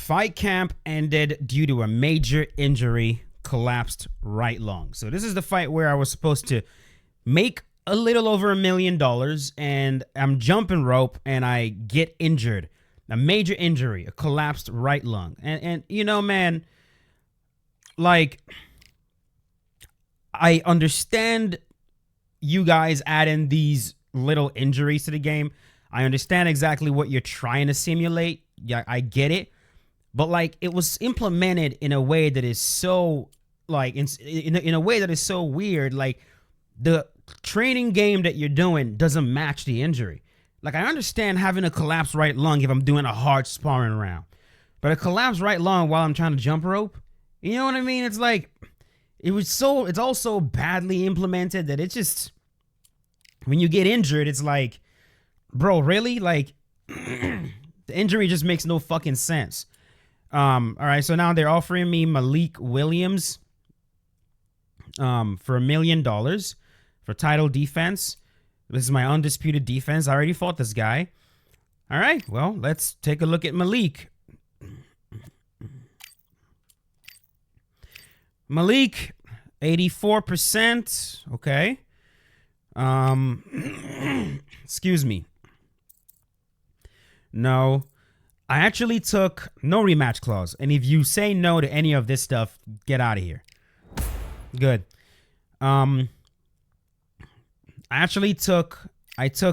Fight camp ended due to a major injury, collapsed right lung. So this is the fight where I was supposed to make a little over $1 million, and I'm jumping rope and I get injured. A major injury, a collapsed right lung. And you know, man, like, I understand you guys adding these little injuries to the game. I understand exactly what you're trying to simulate. Yeah, I get it. But like, it was implemented in a way that is so like in a way that is so weird. Like, the training game that you're doing doesn't match the injury. Like, I understand having a collapsed right lung if I'm doing a hard sparring round, but a collapsed right lung while I'm trying to jump rope, you know what I mean? It's like, it's all so badly implemented that it's just, when you get injured, it's like, bro, really? Like, the injury just makes no fucking sense. All right, so now they're offering me Malik Williams for $1 million for title defense. This is my undisputed defense. I already fought this guy. All right, well, let's take a look at Malik. Malik, 84%. Okay. Excuse me. No, I actually took no rematch clause. And if you say no to any of this stuff, get out of here. Good. I took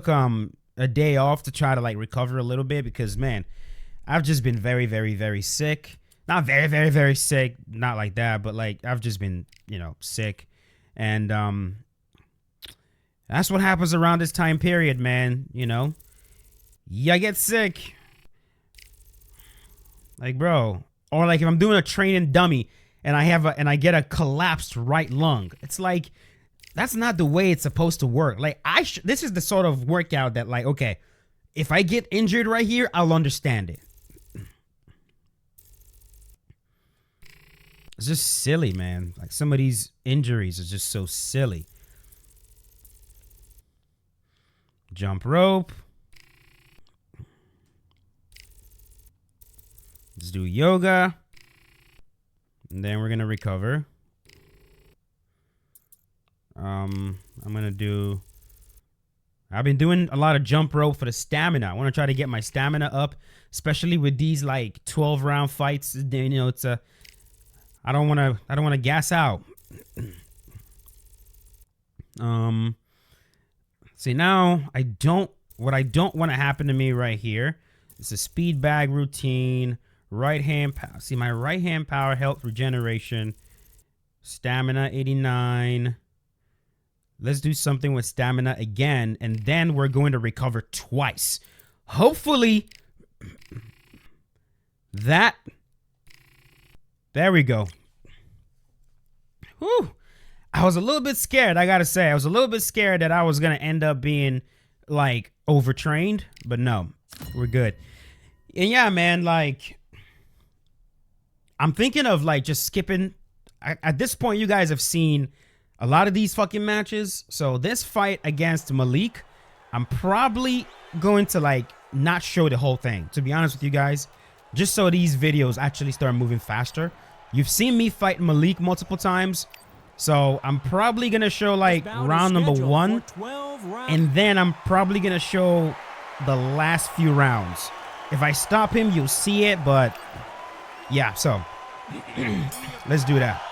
a day off to try to like recover a little bit because, man, I've just been very, very, very sick. Not very, very, very sick. Not like that, but like, I've just been, you know, sick. And that's what happens around this time period, man. You know, I get sick. Like, bro, or like if I'm doing a training dummy and I get a collapsed right lung, it's like, that's not the way it's supposed to work. Like, this is the sort of workout that, like, okay, if I get injured right here, I'll understand it. It's just silly, man. Like, some of these injuries are just so silly. Jump rope. Let's do yoga. And then we're going to recover. I've been doing a lot of jump rope for the stamina. I want to try to get my stamina up, especially with these like 12-round fights. You know, I don't want to gas out. See, now what I don't want to happen to me right here. It's a speed bag routine, right hand power. See, my right hand power, health regeneration, stamina 89. Let's do something with stamina again, and then we're going to recover twice. Hopefully, there we go. Whew. I was a little bit scared, I gotta say. I was a little bit scared that I was gonna end up being, like, overtrained, but no, we're good. And yeah, man, like, I'm thinking of, like, just skipping. At this point, you guys have seen a lot of these fucking matches. So this fight against Malik, I'm probably going to like not show the whole thing, to be honest with you guys, just so these videos actually start moving faster. You've seen me fight Malik multiple times, so I'm probably going to show like round number 1, and then I'm probably going to show the last few rounds. If I stop him, you'll see it, but yeah, so let's do that.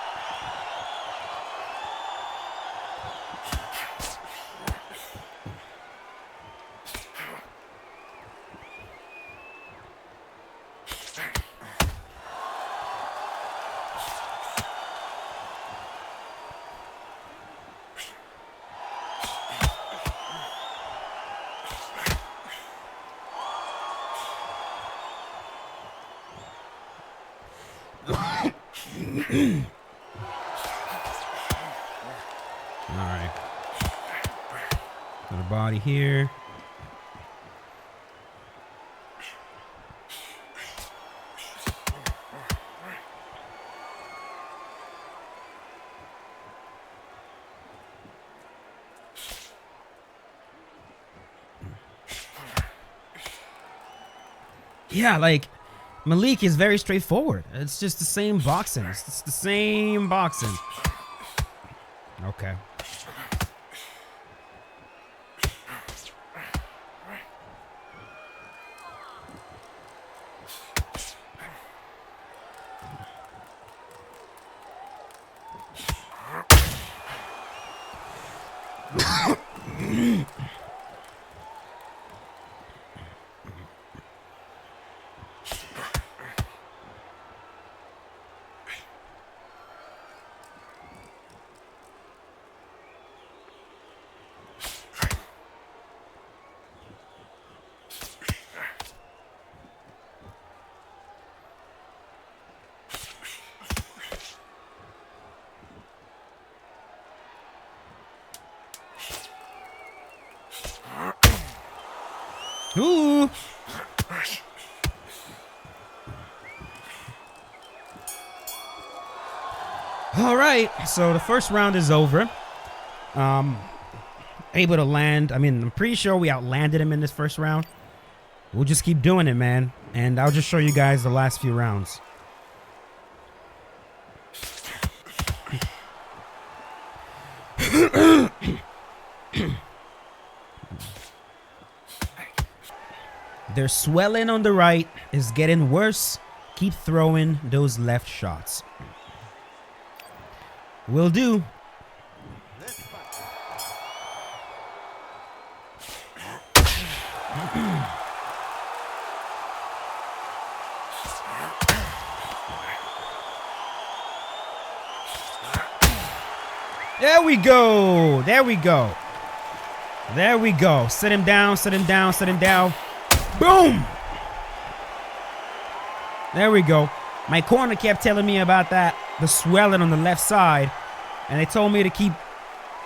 All right. Got a body here. Yeah, like, Malik is very straightforward. It's just the same boxing. It's the same boxing. Okay. Ooh. All right, so the first round is over. Able to land. I mean, I'm pretty sure we outlanded him in this first round. We'll just keep doing it, man. And I'll just show you guys the last few rounds. Their swelling on the right is getting worse. Keep throwing those left shots. Will do. There we go. There we go. There we go. Sit him down, sit him down, sit him down. Boom. There we go. My corner kept telling me about that, the swelling on the left side. And they told me to keep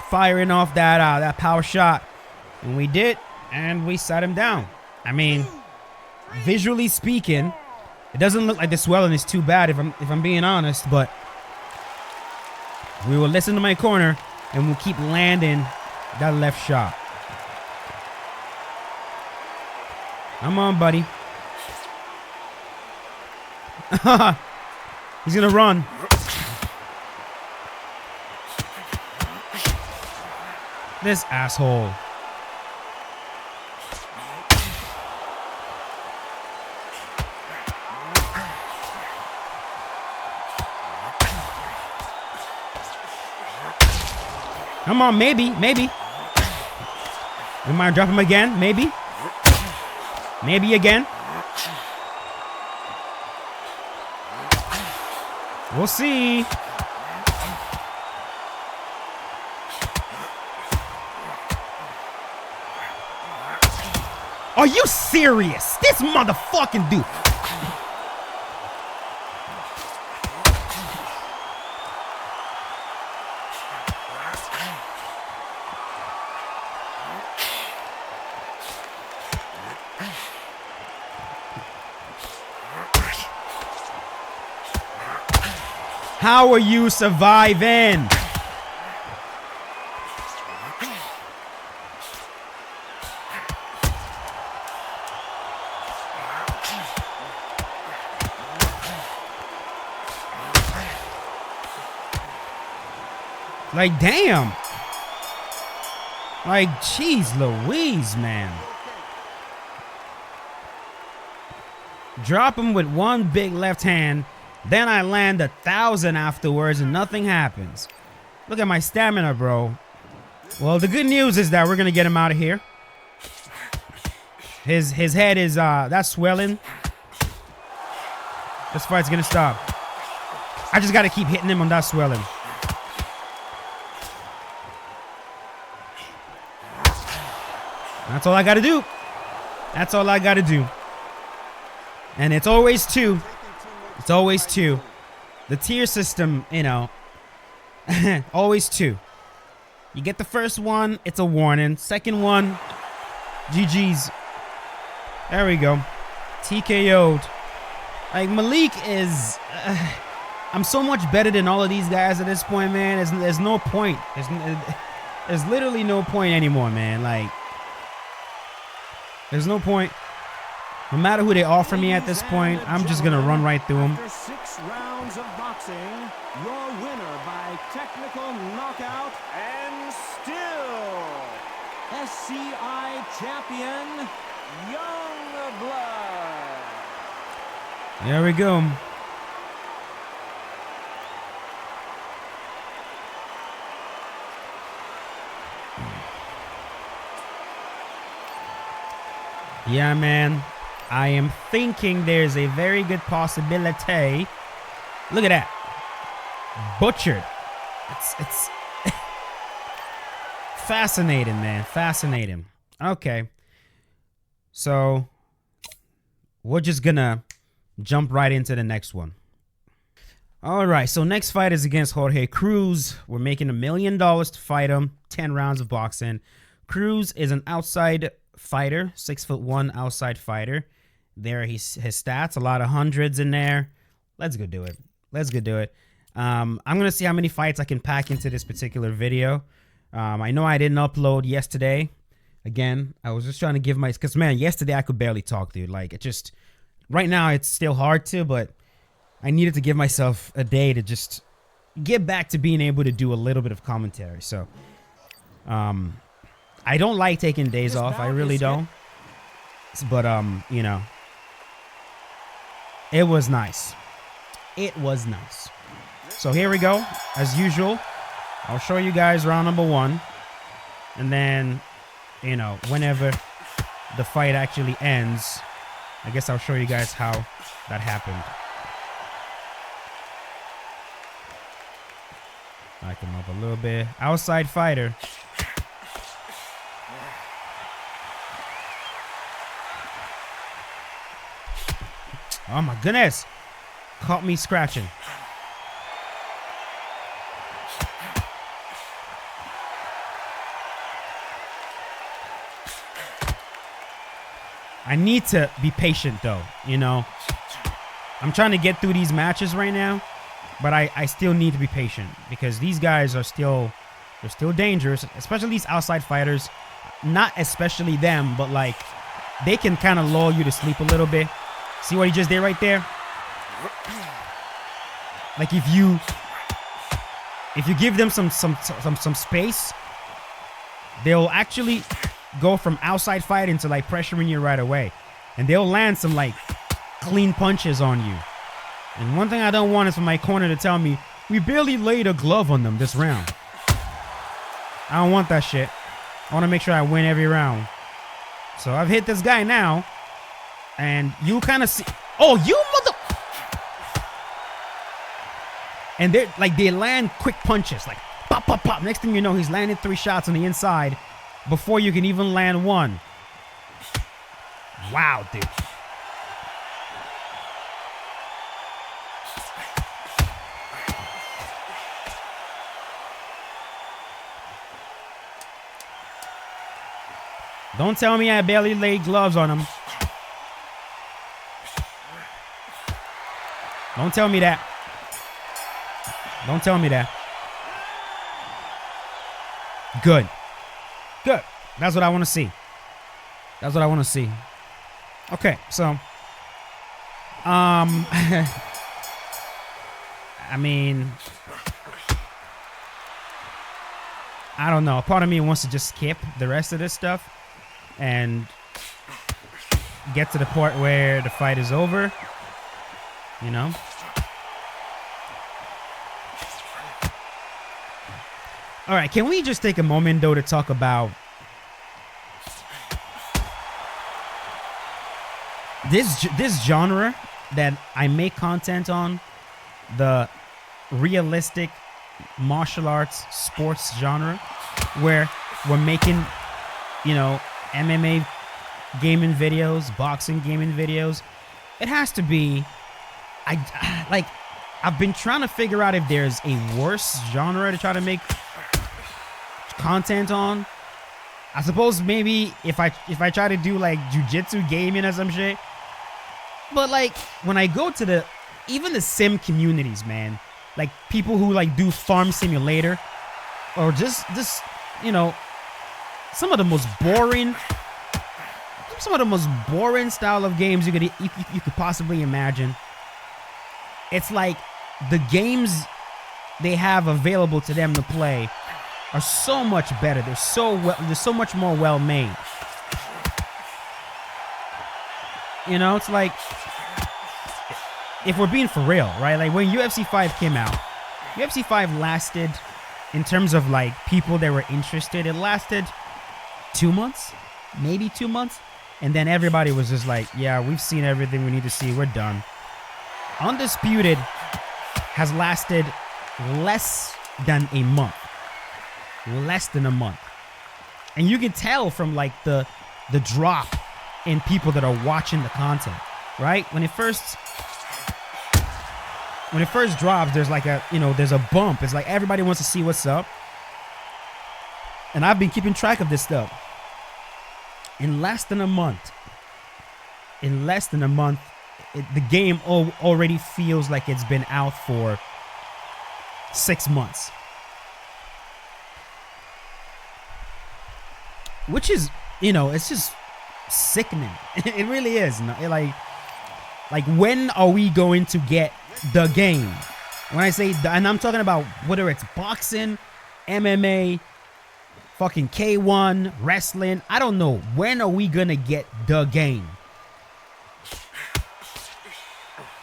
firing off that power shot. And we did. And we sat him down. I mean, visually speaking, it doesn't look like the swelling is too bad if I'm being honest, but we will listen to my corner and we'll keep landing that left shot. Come on, buddy. He's gonna run. This asshole. Come on, maybe. We might drop him again, maybe. Maybe again. We'll see. Are you serious? This motherfucking dude. How are you surviving? Like, damn. Like, jeez Louise, man. Drop him with one big left hand. Then I land 1,000 afterwards and nothing happens. Look at my stamina, bro. Well, the good news is that we're going to get him out of here. His head is, that's swelling. This fight's going to stop. I just got to keep hitting him on that swelling. That's all I got to do. That's all I got to do. And it's always two. It's always two. The tier system, you know, always two. You get the first one, it's a warning. Second one, GG's. There we go. TKO'd. Like, Malik is... I'm so much better than all of these guys at this point, man. There's no point. There's literally no point anymore, man. Like, there's no point. No matter who they offer me at this point, I'm just going to run right through them. After 6 rounds of boxing, your winner by technical knockout and still SCI champion, Youngblood. There we go. Yeah, man. I am thinking there's a very good possibility. Look at that. Butchered. It's fascinating, man. Fascinating. Okay. So we're just gonna jump right into the next one. All right. So next fight is against Jorge Cruz. We're making $1 million to fight him. 10 rounds of boxing. Cruz is an outside fighter, 6'1" outside fighter. There his stats, a lot of hundreds in there. Let's go do it. Let's go do it. I'm gonna see how many fights I can pack into this particular video. I know I didn't upload yesterday. Again, I was just trying to give because man, yesterday I could barely talk, dude. Like it just right now it's still hard to, but I needed to give myself a day to just get back to being able to do a little bit of commentary. So I don't like taking days off. I really don't. But you know, it was nice. It was nice. So here we go. As usual, I'll show you guys round number 1. And then, you know, whenever the fight actually ends, I guess I'll show you guys how that happened. Back him up a little bit. Outside fighter. Oh my goodness. Caught me scratching. I need to be patient though, you know. I'm trying to get through these matches right now, but I still need to be patient because these guys are still dangerous, especially these outside fighters. Not especially them, but like they can kind of lull you to sleep a little bit. See what he just did right there? Like if you give them some space, they'll actually go from outside fighting to like pressuring you right away, and they'll land some like clean punches on you. And one thing I don't want is for my corner to tell me we barely laid a glove on them this round. I don't want that shit. I want to make sure I win every round. So I've hit this guy now, and you kind of see. Oh, you mother! And they're like they land quick punches, like pop, pop, pop. Next thing you know, he's landed 3 shots on the inside before you can even land one. Wow, dude. Don't tell me I barely laid gloves on him. Don't tell me that. Don't tell me that. Good. Good. That's what I want to see. That's what I want to see. Okay, so I mean, I don't know. Part of me wants to just skip the rest of this stuff and get to the part where the fight is over, you know? All right, can we just take a moment, though, to talk about this genre that I make content on, the realistic martial arts sports genre, where we're making, you know, MMA gaming videos, boxing gaming videos. It has to be, I've been trying to figure out if there's a worse genre to try to make content on. I suppose maybe if I try to do like jujitsu gaming or some shit. But like when I go to even the sim communities, man, like people who like do farm simulator or just you know, some of the most boring some of the most boring style of games you could possibly imagine. It's like the games they have available to them to play are so much better. They're so much more well made. You know, it's like, if we're being for real, right? Like when UFC 5 came out, UFC 5 lasted, in terms of like people that were interested, it lasted 2 months, maybe 2 months. And then everybody was just like, yeah, we've seen everything we need to see. We're done. Undisputed has lasted less than a month. Less than a month. And you can tell from like the drop in people that are watching the content, right? When it first drops, there's like there's a bump. It's like everybody wants to see what's up. And I've been keeping track of this stuff. In less than a month, the game already feels like it's been out for 6 months. Which is, it's just sickening. It really is. Like when are we going to get the game? When I say, and I'm talking about whether it's boxing, MMA, fucking K1, wrestling, I don't know. When are we gonna get the game?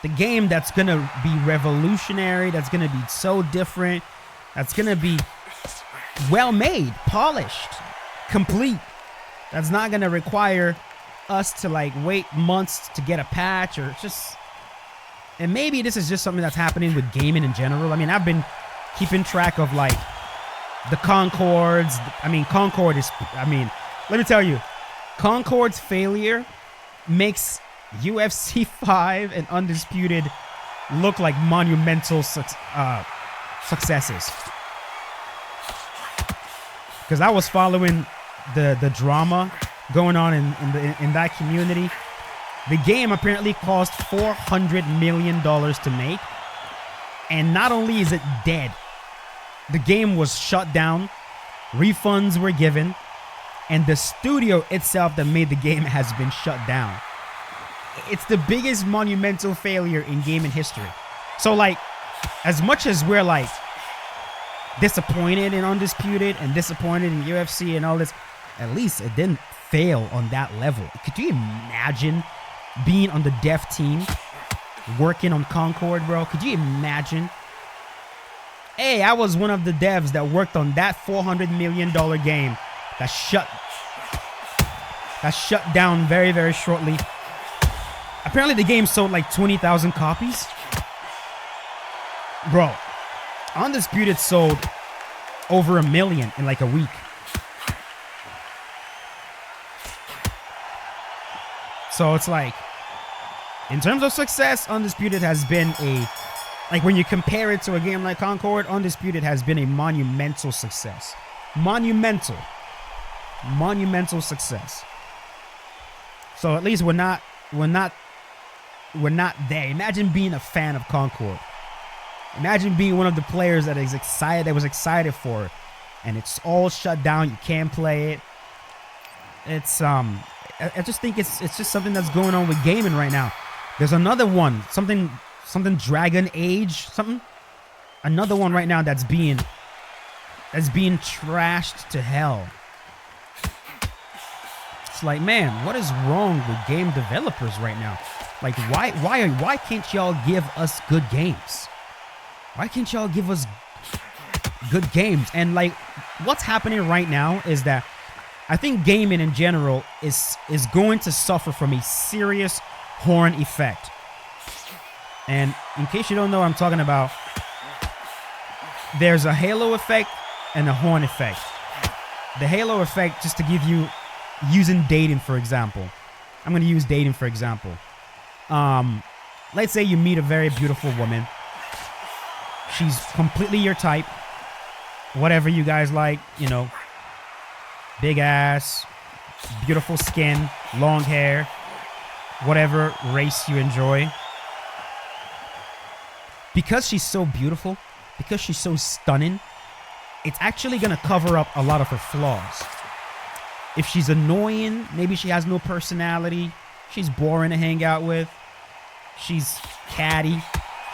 The game that's gonna be revolutionary, that's gonna be so different, that's gonna be well made, polished, complete. That's not gonna require us to like wait months to get a patch or just. And maybe this is just something that's happening with gaming in general. I mean, I've been keeping track of like the Concords. I mean, Concord is, let me tell you, Concord's failure makes UFC 5 and Undisputed look like monumental successes. Because I was following the drama going on in that community. The game apparently cost $400 million to make. And not only is it dead, the game was shut down, refunds were given, and the studio itself that made the game has been shut down. It's the biggest monumental failure in gaming history. So like, as much as we're like disappointed in Undisputed and disappointed in UFC and all this, at least it didn't fail on that level. Could you imagine being on the dev team, working on Concord, bro? Could you imagine? Hey, I was one of the devs that worked on that $400 million game that shut down very, very shortly. Apparently the game sold like 20,000 copies. Bro, Undisputed sold over 1 million in like a week. So it's like, in terms of success, Undisputed has been like when you compare it to a game like Concord, Undisputed has been a monumental success. Monumental success. So at least we're not there. Imagine being a fan of Concord. Imagine being one of the players that was excited for it, and it's all shut down. You can't play it. It's I just think it's just something that's going on with gaming right now. There's another one, something Dragon Age, another one right now that's being trashed to hell. It's like, man, what is wrong with game developers right now? Like, why can't y'all give us good games? Why can't y'all give us good games? And like, what's happening right now is that I think gaming in general is going to suffer from a serious horn effect. And in case you don't know what I'm talking about, there's a halo effect and a horn effect. The halo effect, just to give you, using dating for example. I'm going to use dating for example. Let's say you meet a very beautiful woman. She's completely your type. Whatever you guys like, big ass, beautiful skin, long hair, whatever race you enjoy. Because she's so beautiful, because she's so stunning, it's actually going to cover up a lot of her flaws. If she's annoying, maybe she has no personality, she's boring to hang out with, she's catty,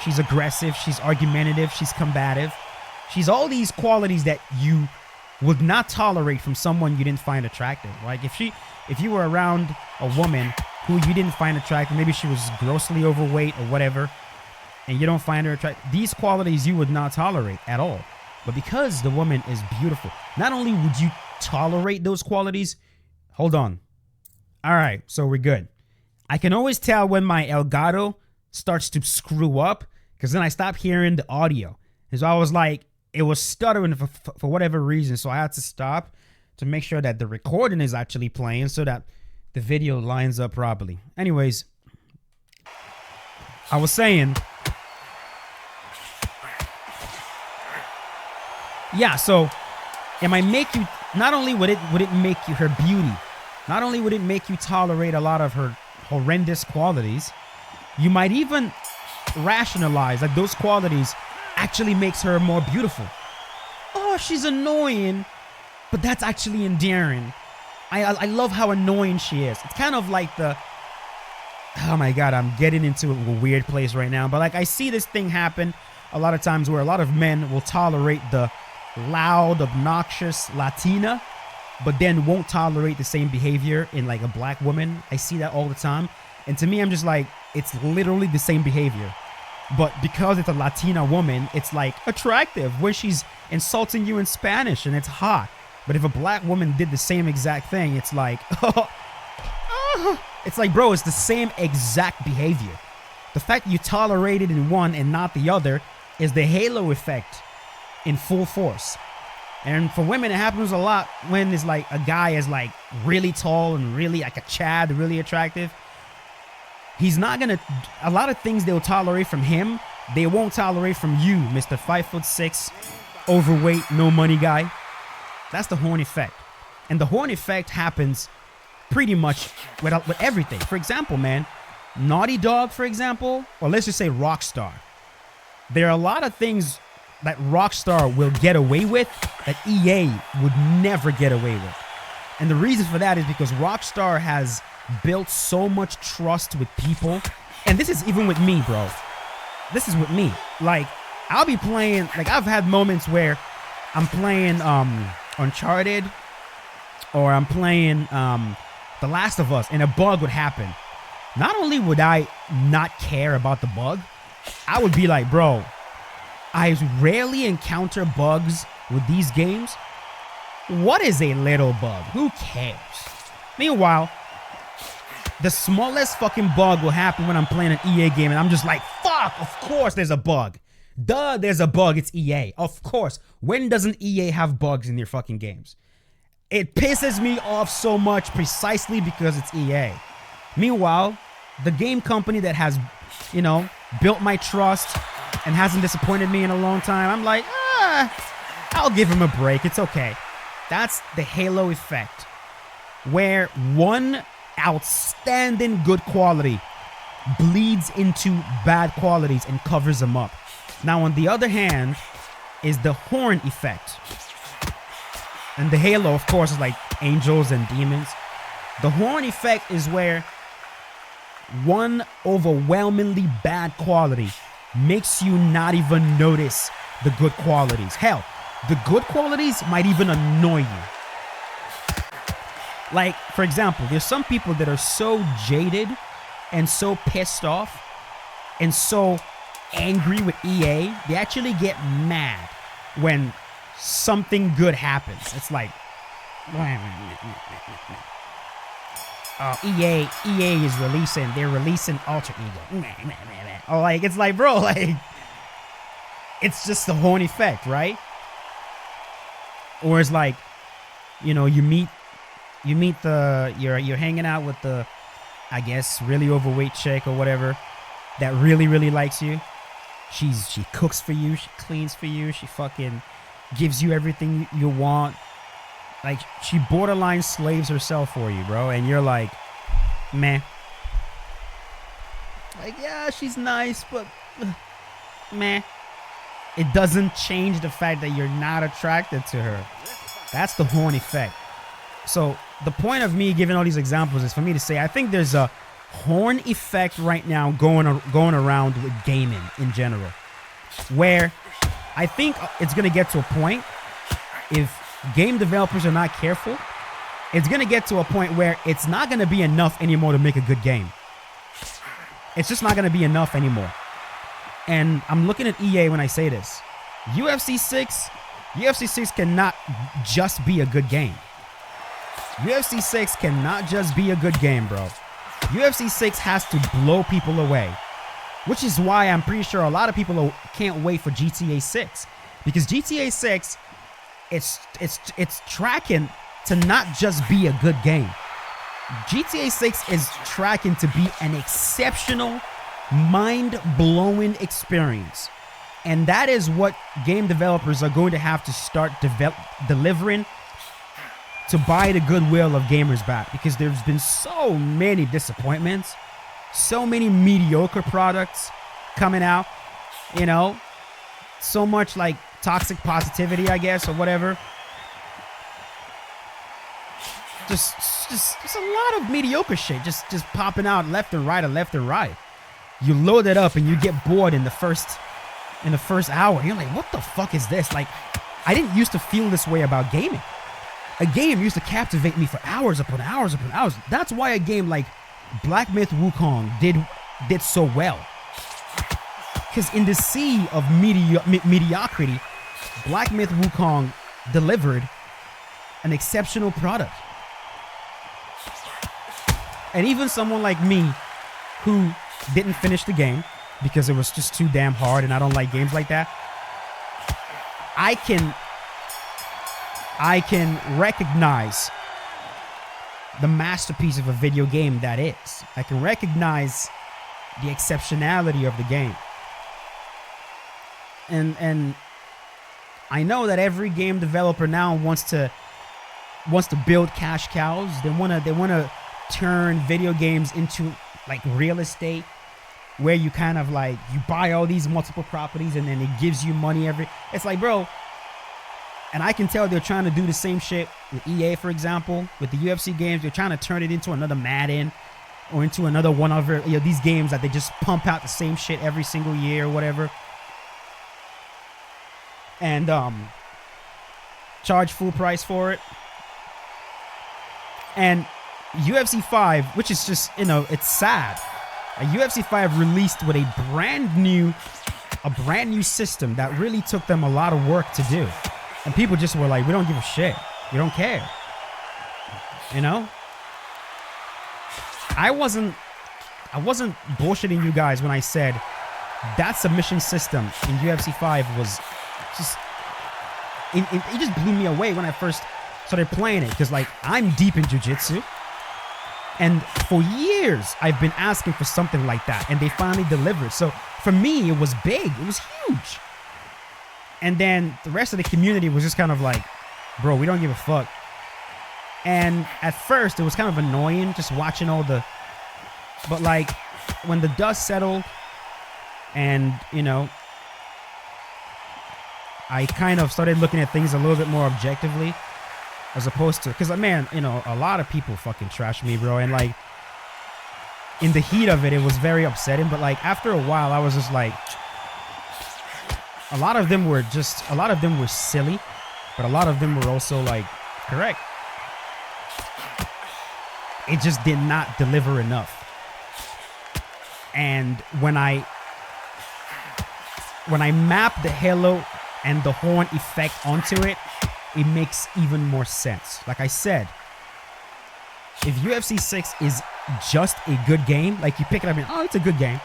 she's aggressive, she's argumentative, she's combative. She's all these qualities that you would not tolerate from someone you didn't find attractive. Like if you were around a woman who you didn't find attractive, maybe she was grossly overweight or whatever, and you don't find her attractive, these qualities you would not tolerate at all. But because the woman is beautiful, not only would you tolerate those qualities, hold on. All right, so we're good. I can always tell when my Elgato starts to screw up because then I stop hearing the audio. And so I was like, it was stuttering for whatever reason. So I had to stop to make sure that the recording is actually playing so that the video lines up properly. Anyways, I was saying, yeah, so it might make you, not only would it make you her beauty, not only would it make you tolerate a lot of her horrendous qualities, you might even rationalize that those qualities actually makes her more beautiful. Oh, she's annoying, but that's actually endearing. I love how annoying she is. It's kind of like the, oh my God, I'm getting into a weird place right now, but like I see this thing happen a lot of times where a lot of men will tolerate the loud, obnoxious Latina, but then won't tolerate the same behavior in like a black woman. I see that all the time. And to me, I'm just like, it's literally the same behavior. But because it's a Latina woman, it's like attractive when she's insulting you in Spanish and it's hot. But if a black woman did the same exact thing, it's like, it's like, bro, it's the same exact behavior. The fact you tolerate it in one and not the other is the halo effect in full force. And for women, it happens a lot when it's like a guy is like really tall and really like a Chad, really attractive. He's not gonna, a lot of things they'll tolerate from him, they won't tolerate from you, Mr. 5'6", overweight, no money guy. That's the horn effect. And the horn effect happens pretty much with everything. For example, man, Naughty Dog, for example, or let's just say Rockstar. There are a lot of things that Rockstar will get away with that EA would never get away with. And the reason for that is because Rockstar has built so much trust with people. And this is even with me, bro. This is with me. Like, I'll be playing, like I've had moments where I'm playing Uncharted or I'm playing The Last of Us and a bug would happen. Not only would I not care about the bug, I would be like, bro, I rarely encounter bugs with these games. What is a little bug? Who cares? Meanwhile, the smallest fucking bug will happen when I'm playing an EA game and I'm just like, fuck, of course there's a bug. Duh, there's a bug, it's EA. Of course. When doesn't EA have bugs in their fucking games? It pisses me off so much precisely because it's EA. Meanwhile, the game company that has, you know, built my trust and hasn't disappointed me in a long time, I'm like, I'll give him a break. It's okay. That's the halo effect, where one outstanding good quality bleeds into bad qualities and covers them up. Now, on the other hand, is the horn effect. And the halo, of course, is like angels and demons. The horn effect is where one overwhelmingly bad quality makes you not even notice the good qualities. Hell, the good qualities might even annoy you. Like, for example, there's some people that are so jaded and so pissed off and so angry with EA, they actually get mad when something good happens. It's like, EA is releasing Alter Ego. Or like, it's like, bro, like, it's just the horn effect, right? Or it's like, you know, you're hanging out with the, I guess, really overweight chick or whatever that really, really likes you. She cooks for you, she cleans for you, she fucking gives you everything you want. Like, she borderline slaves herself for you, bro. And you're like, meh. Like, yeah, she's nice, but meh. It doesn't change the fact that you're not attracted to her. That's the horn effect. So the point of me giving all these examples is for me to say I think there's a horn effect right now going around with gaming in general, where I think it's going to get to a point, if game developers are not careful, it's going to get to a point where it's not going to be enough anymore to make a good game. It's just not going to be enough anymore. And I'm looking at EA when I say this. UFC 6 cannot just be a good game. UFC 6 cannot just be a good game, bro. UFC 6 has to blow people away, which is why I'm pretty sure a lot of people can't wait for GTA 6, because GTA 6, it's tracking to not just be a good game. GTA 6 is tracking to be an exceptional, mind-blowing experience. And that is what game developers are going to have to start delivering to buy the goodwill of gamers back, because there's been so many disappointments, so many mediocre products coming out, you know, so much like toxic positivity, I guess, or whatever. Just a lot of mediocre shit just popping out left and right. You load it up and you get bored in the first hour. You're like, what the fuck is this? Like, I didn't used to feel this way about gaming. A game used to captivate me for hours upon hours upon hours. That's why a game like Black Myth Wukong did so well. Because in the sea of mediocrity, Black Myth Wukong delivered an exceptional product. And even someone like me, who didn't finish the game because it was just too damn hard and I don't like games like that, I can recognize the masterpiece of a video game that is. I can recognize the exceptionality of the game. And I know that every game developer now wants to build cash cows. They want to turn video games into like real estate, where you kind of like, you buy all these multiple properties and then it gives you money it's like, bro. And I can tell they're trying to do the same shit with EA, for example, with the UFC games. They're trying to turn it into another Madden or into another one of these games that they just pump out the same shit every single year or whatever, and charge full price for it. And UFC 5, which is just, it's sad. UFC 5 released with a brand new system that really took them a lot of work to do. And people just were like, we don't give a shit. We don't care. You know? I wasn't bullshitting you guys when I said that submission system in UFC 5 was just, it just blew me away when I first started playing it. Because, like, I'm deep in jiu-jitsu. And for years, I've been asking for something like that. And they finally delivered. So, for me, it was big. It was huge. And then the rest of the community was just kind of like, bro, we don't give a fuck. And at first, it was kind of annoying just watching all the... But, like, when the dust settled and, I kind of started looking at things a little bit more objectively, as opposed to... Because, man, a lot of people fucking trash me, bro. And, like, in the heat of it, it was very upsetting. But, like, after a while, I was just like... A lot of them were silly, but a lot of them were also, like, correct. It just did not deliver enough. And when I map the halo and the horn effect onto it, it makes even more sense. Like I said, if UFC 6 is just a good game, like you pick it up and, oh, it's a good game,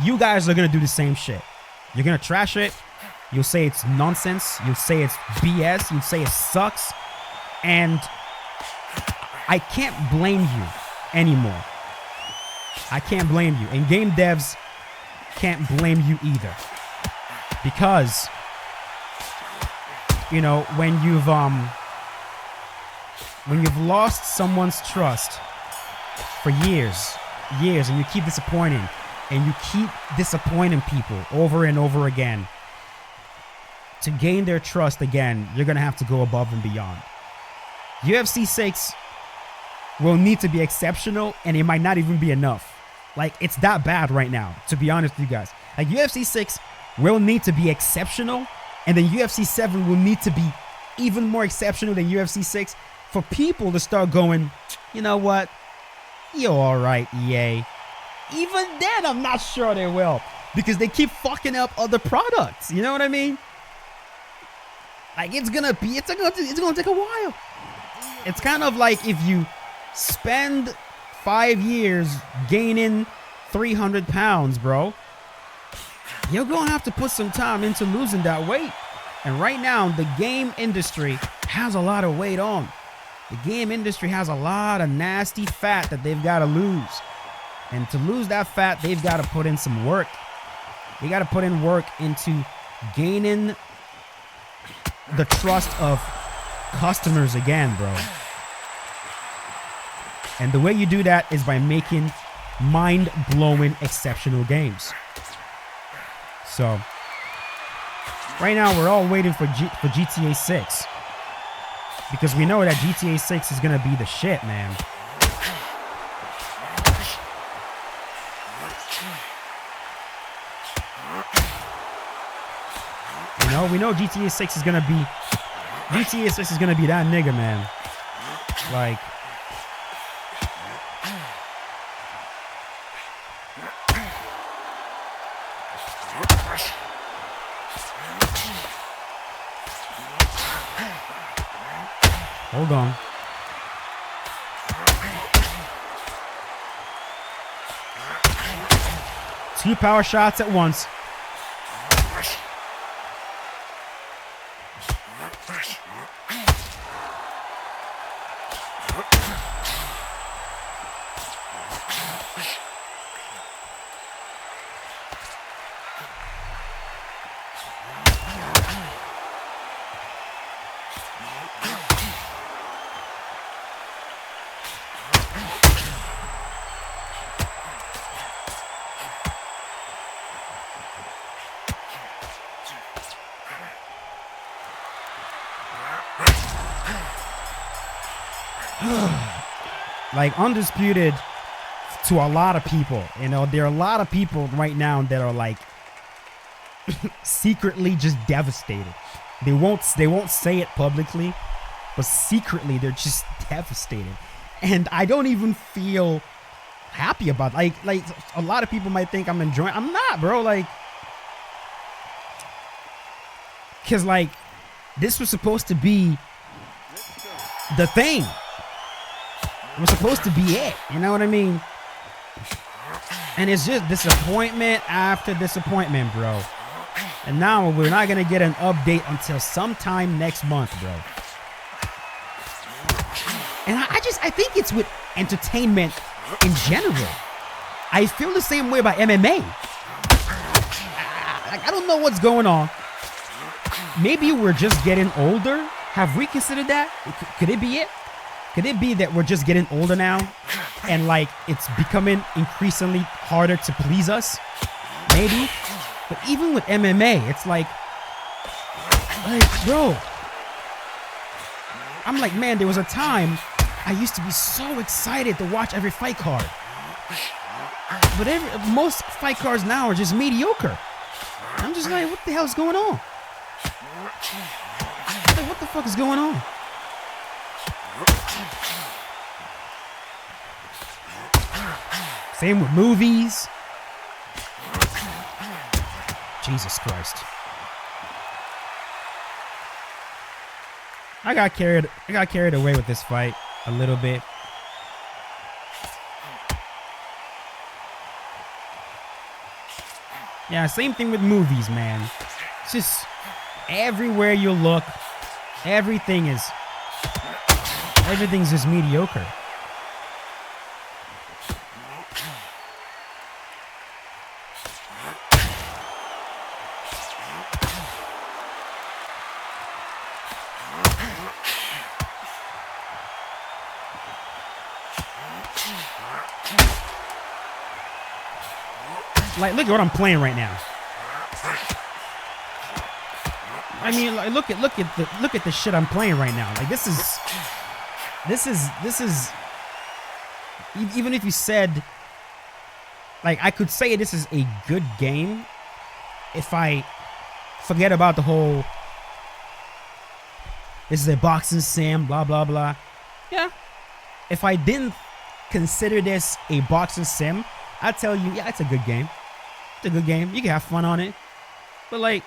you guys are going to do the same shit. You're going to trash it. You'll say it's nonsense. You'll say it's BS. You'll say it sucks. And I can't blame you anymore. I can't blame you. And game devs can't blame you either. Because, when you've lost someone's trust for years, and you keep disappointing, and you keep disappointing people over and over again, to gain their trust again, you're going to have to go above and beyond. UFC 6 will need to be exceptional, and it might not even be enough. Like, it's that bad right now, to be honest with you guys. Like, UFC 6 will need to be exceptional, and then UFC 7 will need to be even more exceptional than UFC 6 for people to start going, you know what? You're all right, EA. Even then, I'm not sure they will, because they keep fucking up other products. You know what I mean? Like, it's gonna take a while. It's kind of like if you spend 5 years gaining 300 pounds, bro, you're gonna have to put some time into losing that weight. And right now, the game industry has a lot of weight on. The game industry has a lot of nasty fat that they've got to lose. And to lose that fat, they've got to put in some work. They got to put in work into gaining the trust of customers again, bro. And the way you do that is by making mind-blowing, exceptional games. So, right now, we're all waiting for GTA 6. Because we know that GTA 6 is going to be the shit, man. You know, we know GTA 6 is going to be... GTA 6 is going to be that nigga, man. Like... Hold on. Two power shots at once. Like, Undisputed, to a lot of people, you know, there are a lot of people right now that are like secretly just devastated. They won't say it publicly, but secretly they're just devastated. And I don't even feel happy about it. Like a lot of people might think I'm enjoying. I'm not, bro. Like, because like this was supposed to be the thing. It was supposed to be it. You know what I mean? And it's just disappointment after disappointment, bro. And now we're not going to get an update until sometime next month, bro. And I think it's with entertainment in general. I feel the same way about MMA. I don't know what's going on. Maybe we're just getting older. Have we considered that? Could it be it? Could it be that we're just getting older now and like it's becoming increasingly harder to please us? Maybe. But even with MMA, it's like bro, I'm like, man, there was a time I used to be so excited to watch every fight card. But most fight cards now are just mediocre. I'm just like, what the hell's going on? Like, what the fuck is going on? Same with movies. Jesus Christ. I got carried away with this fight a little bit. Yeah, same thing with movies, man. It's just everywhere you look, everything's just mediocre. Like, look at what I'm playing right now. I mean, like, look at the shit I'm playing right now. Like, this is this is even if you said, like, I could say this is a good game if I forget about the whole this is a boxing sim, blah blah blah. Yeah, if I didn't consider this a boxing sim, I'd tell you, yeah, it's a good game. It's a good game. You can have fun on it. But, like,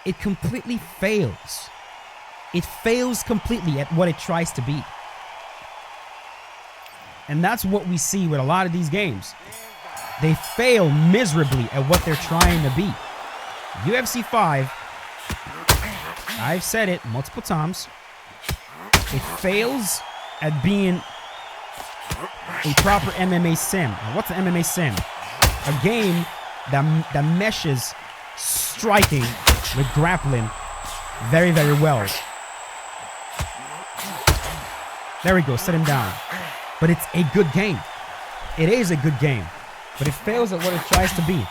it completely fails. It fails completely at what it tries to be. And that's what we see with a lot of these games. They fail miserably at what they're trying to be. UFC 5, I've said it multiple times, it fails at being a proper MMA sim. Now, what's an MMA sim? A game that meshes striking with grappling very, very well. There we go, set him down. But it's a good game. It is a good game. But it fails at what it tries to be.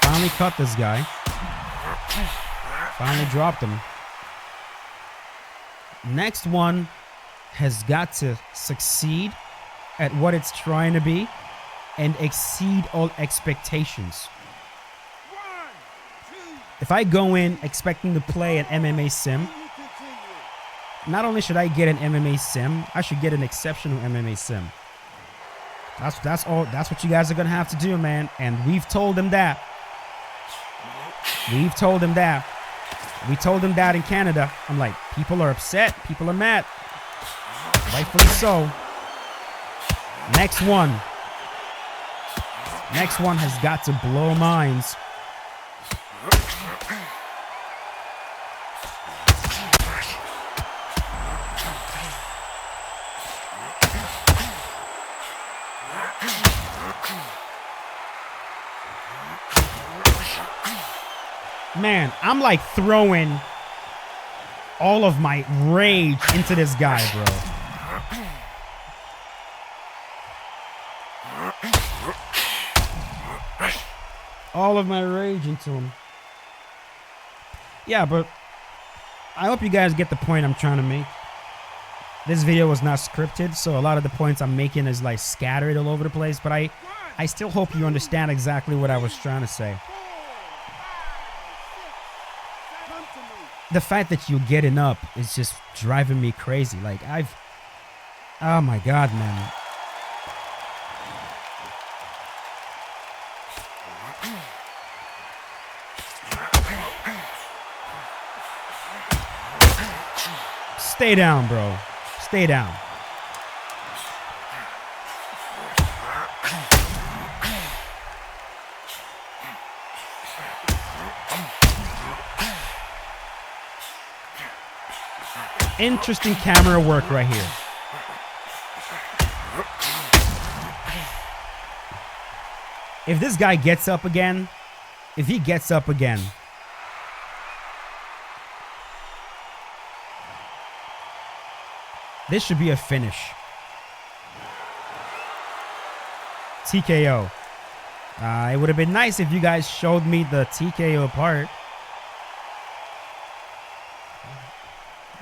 Finally cut this guy. Finally dropped him. Next one has got to succeed at what it's trying to be and exceed all expectations. If I go in expecting to play an MMA sim, not only should I get an MMA sim, I should get an exceptional MMA sim. That's what you guys are gonna have to do, man. And we've told them that. We've told them that. We told them that in Canada. I'm like, people are upset. People are mad. Rightfully so. Next one. Next one has got to blow minds. Man, I'm like throwing all of my rage into this guy, bro. All of my rage into him. Yeah, but I hope you guys get the point I'm trying to make. This video was not scripted, so a lot of the points I'm making is like scattered all over the place, but I still hope you understand exactly what I was trying to say. The fact that you're getting up is just driving me crazy. Like, oh my God, man. Stay down, bro. Stay down. Interesting camera work right here. If this guy gets up again, if he gets up again, this should be a finish. TKO. It would have been nice if you guys showed me the TKO part.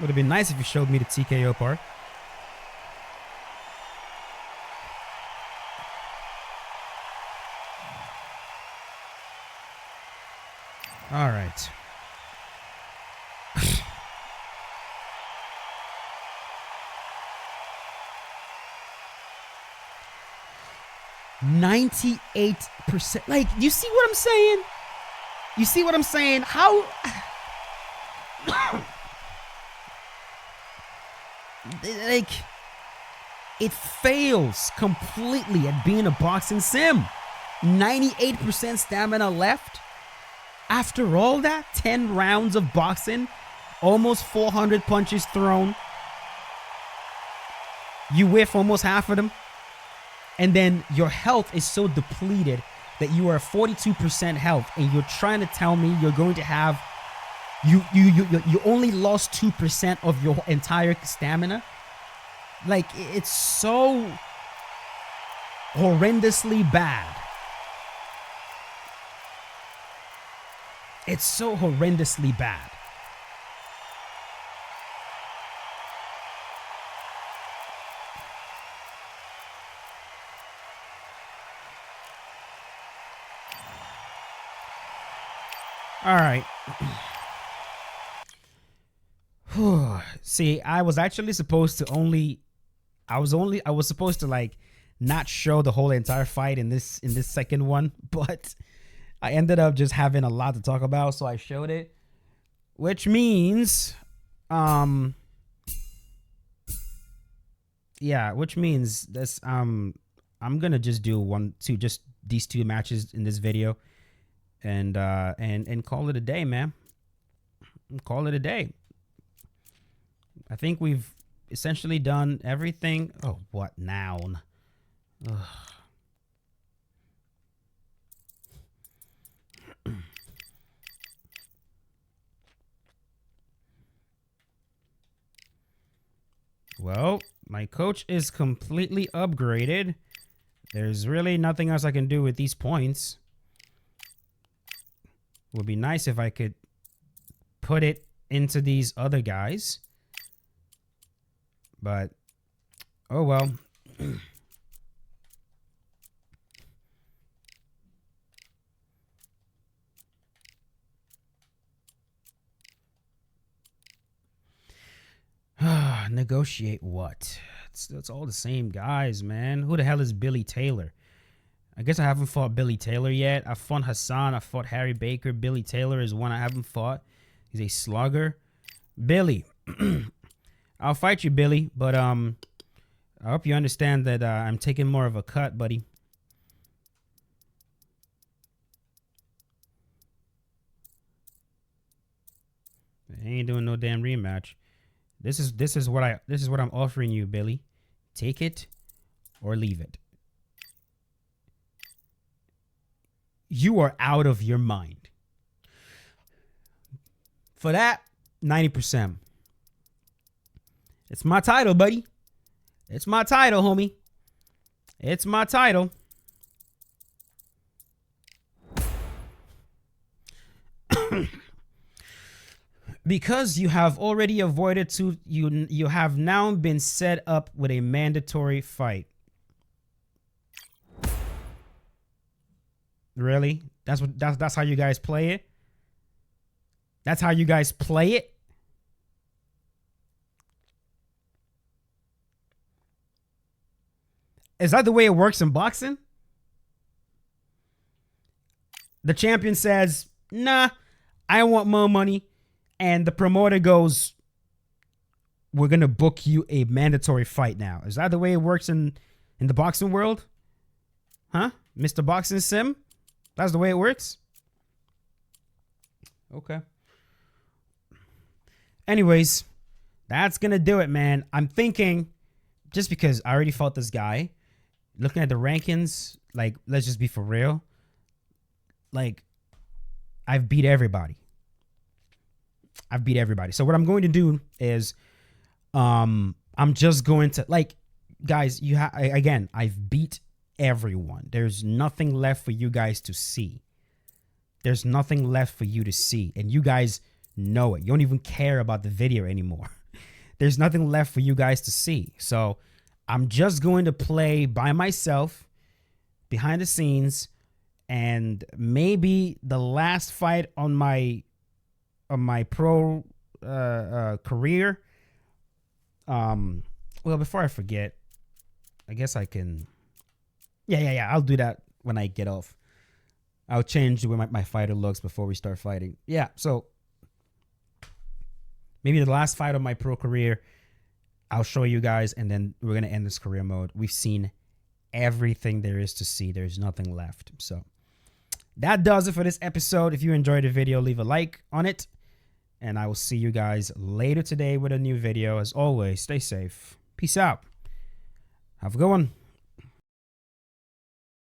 Would have been nice if you showed me the TKO part. All right. %. Like, you see what I'm saying? You see what I'm saying? How? Like, it fails completely at being a boxing sim. 98% stamina left. After all that, 10 rounds of boxing, almost 400 punches thrown. You whiff almost half of them. And then your health is so depleted that you are 42% health, and you're trying to tell me you're going to have you only lost 2% of your entire stamina. Like, it's so horrendously bad It's so horrendously bad. All right. See, I was actually supposed to I was supposed to like not show the whole entire fight in this second one, but I ended up just having a lot to talk about, so I showed it, which means which means this I'm gonna just do just these two matches in this video, and call it a day, man. Call it a day. I think we've essentially done everything. Oh, what noun? Ugh. Well, my coach is completely upgraded. There's really nothing else I can do with these points. It would be nice if I could put it into these other guys. But, oh well. Negotiate what? It's all the same guys, man. Who the hell is Billy Taylor? I guess I haven't fought Billy Taylor yet. I've fought Hassan. I've fought Harry Baker. Billy Taylor is one I haven't fought. He's a slugger. Billy. I'll fight you, Billy, but I hope you understand that I'm taking more of a cut, buddy. I ain't doing no damn rematch. This is what I'm offering you, Billy. Take it or leave it. You are out of your mind. For that, 90%. It's my title, buddy. It's my title, homie. It's my title. Because you have already avoided you have now been set up with a mandatory fight. Really? That's how you guys play it? That's how you guys play it? Is that the way it works in boxing? The champion says, nah, I want more money. And the promoter goes, we're going to book you a mandatory fight now. Is that the way it works in the boxing world? Huh? Mr. Boxing Sim? That's the way it works? Okay. Anyways, that's going to do it, man. I'm thinking, just because I already fought this guy, looking at the rankings, like, let's just be for real. Like, I've beat everybody. So what I'm going to do is, I'm just going to, like, guys, again, I've beat everyone. There's nothing left for you guys to see. There's nothing left for you to see. And you guys know it. You don't even care about the video anymore. There's nothing left for you guys to see. So I'm just going to play by myself behind the scenes, and maybe the last fight on my pro career. Well, before I forget, I guess I can. Yeah. I'll do that when I get off. I'll change the way my fighter looks before we start fighting. Yeah, so maybe the last fight of my pro career, I'll show you guys, and then we're going to end this career mode. We've seen everything there is to see. There's nothing left. So that does it for this episode. If you enjoyed the video, leave a like on it. And I will see you guys later today with a new video. As always, stay safe. Peace out. Have a good one.